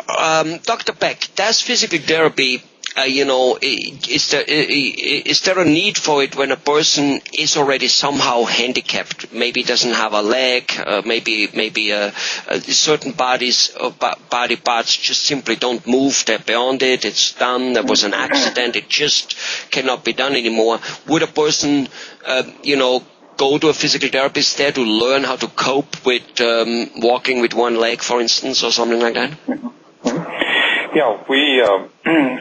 Dr. Beck, does physical therapy, is there a need for it when a person is already somehow handicapped? Maybe doesn't have a leg, maybe certain body parts just simply don't move. They're beyond it. It's done. There was an accident. It just cannot be done anymore. Would a person, go to a physical therapist there to learn how to cope with walking with one leg, for instance, or something like that? Yeah, we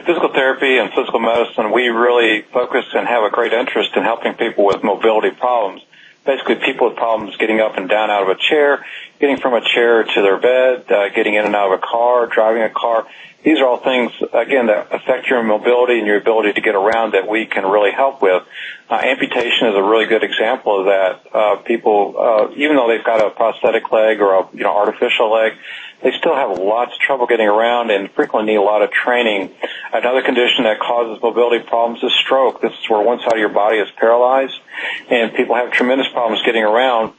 physical therapy and physical medicine, we really focus and have a great interest in helping people with mobility problems. Basically, people with problems getting up and down out of a chair, getting from a chair to their bed, getting in and out of a car, driving a car. These are all things, again, that affect your mobility and your ability to get around that we can really help with. Amputation is a really good example of that. People, even though they've got a prosthetic leg or a artificial leg, they still have lots of trouble getting around and frequently need a lot of training. Another condition that causes mobility problems is stroke. This is where one side of your body is paralyzed, and people have tremendous problems getting around.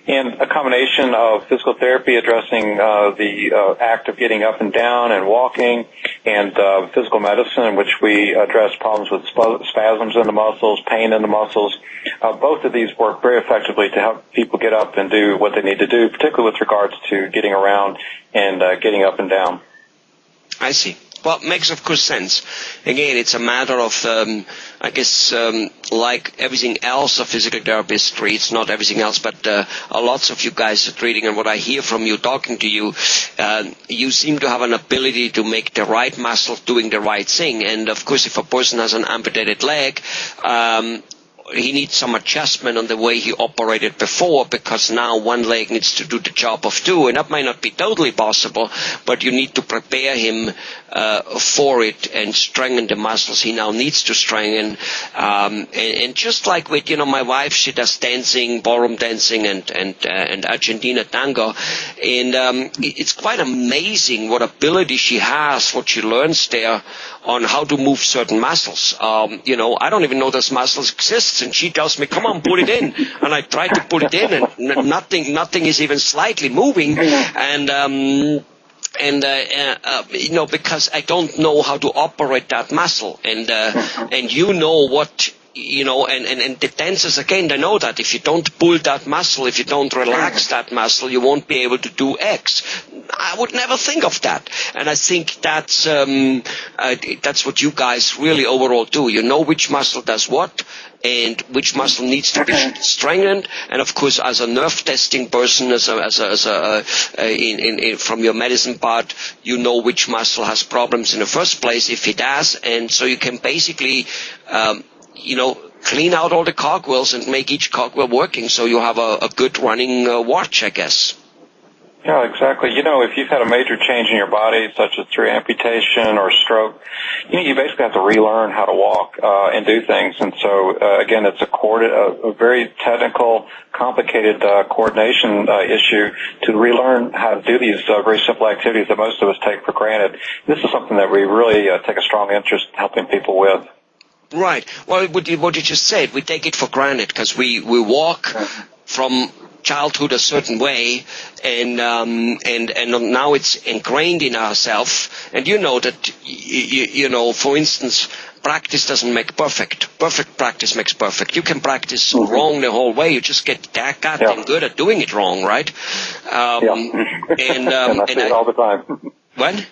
And a combination of physical therapy addressing the act of getting up and down and walking, and physical medicine, in which we address problems with spasms in the muscles, pain in the muscles. Both of these work very effectively to help people get up and do what they need to do, particularly with regards to getting around and getting up and down. I see. Well, makes, of course, sense. Again, it's a matter of, like everything else a physical therapist treats, not everything else, but lots of you guys are treating, and what I hear from you talking to you, you seem to have an ability to make the right muscle doing the right thing. And, of course, if a person has an amputated leg, he needs some adjustment on the way he operated before, because now one leg needs to do the job of two, and that might not be totally possible, but you need to prepare him for it and strengthen the muscles he now needs to strengthen. And just like with, my wife, she does dancing, ballroom dancing and Argentina tango, and it's quite amazing what ability she has, what she learns there on how to move certain muscles. I don't even know those muscles exist, and she tells me, come on, put it in. And I try to put it in, and nothing is even slightly moving. And because I don't know how to operate that muscle. And what, and the dancers, again, they know that if you don't pull that muscle, if you don't relax that muscle, you won't be able to do X. I would never think of that. And I think that's what you guys really overall do. You know which muscle does what, and which muscle needs to be strengthened. And of course, as a nerve testing person, from your medicine part, you know which muscle has problems in the first place, if it does. And so you can basically, clean out all the cogwheels and make each cogwheel working, so you have a good running watch, I guess. Yeah, exactly. If you've had a major change in your body, such as through amputation or stroke, you basically have to relearn how to walk and do things. And so, again, it's a very technical, complicated coordination issue to relearn how to do these very simple activities that most of us take for granted. This is something that we really take a strong interest in helping people with. Right. Well, what you just said, we take it for granted because we walk from childhood a certain way, and now it's ingrained in ourselves. And you know that, for instance, practice doesn't make perfect. Perfect practice makes perfect. You can practice wrong the whole way. You just get goddamn good at doing it wrong, right? And I see it all the time. What?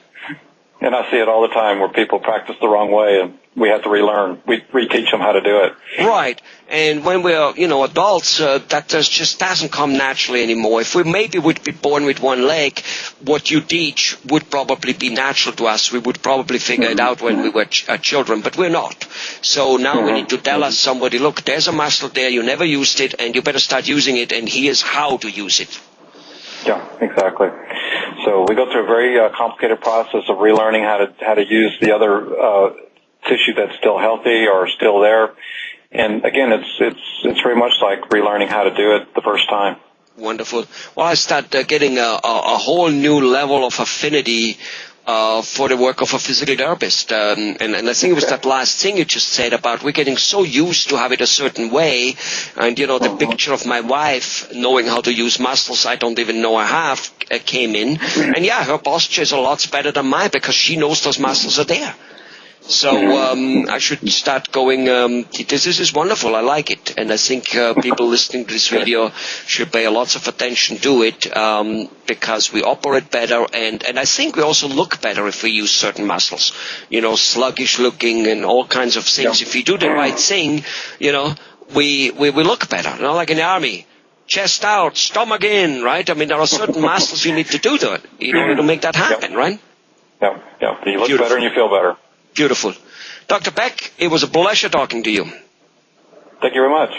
And I see it all the time where people practice the wrong way, and we have to relearn. We reteach them how to do it. Right. And when we're, adults, that just doesn't come naturally anymore. If we maybe would be born with one leg, what you teach would probably be natural to us. We would probably figure it out when we were children, but we're not. So now we need to tell us somebody, look, there's a muscle there, you never used it, and you better start using it, and here's how to use it. Yeah, exactly. So we go through a very complicated process of relearning how to use the other tissue that's still healthy or still there. And again, it's very much like relearning how to do it the first time. Wonderful. Well, I start getting a whole new level of affinity for the work of a physical therapist. And I think it was that last thing you just said about we're getting so used to have it a certain way. And, the picture of my wife knowing how to use muscles I don't even know I have came in. And, her posture is a lot better than mine because she knows those muscles are there. So I should start going, this is wonderful, I like it. And I think people listening to this video should pay lots of attention to it because we operate better and I think we also look better if we use certain muscles. Sluggish looking and all kinds of things. If you do the right thing, we look better, like in the army. Chest out, stomach in, right? I mean, there are certain muscles you need to do to it in order to make that happen, right? Yeah. You look better and you feel better. Beautiful. Dr. Beck, it was a pleasure talking to you. Thank you very much.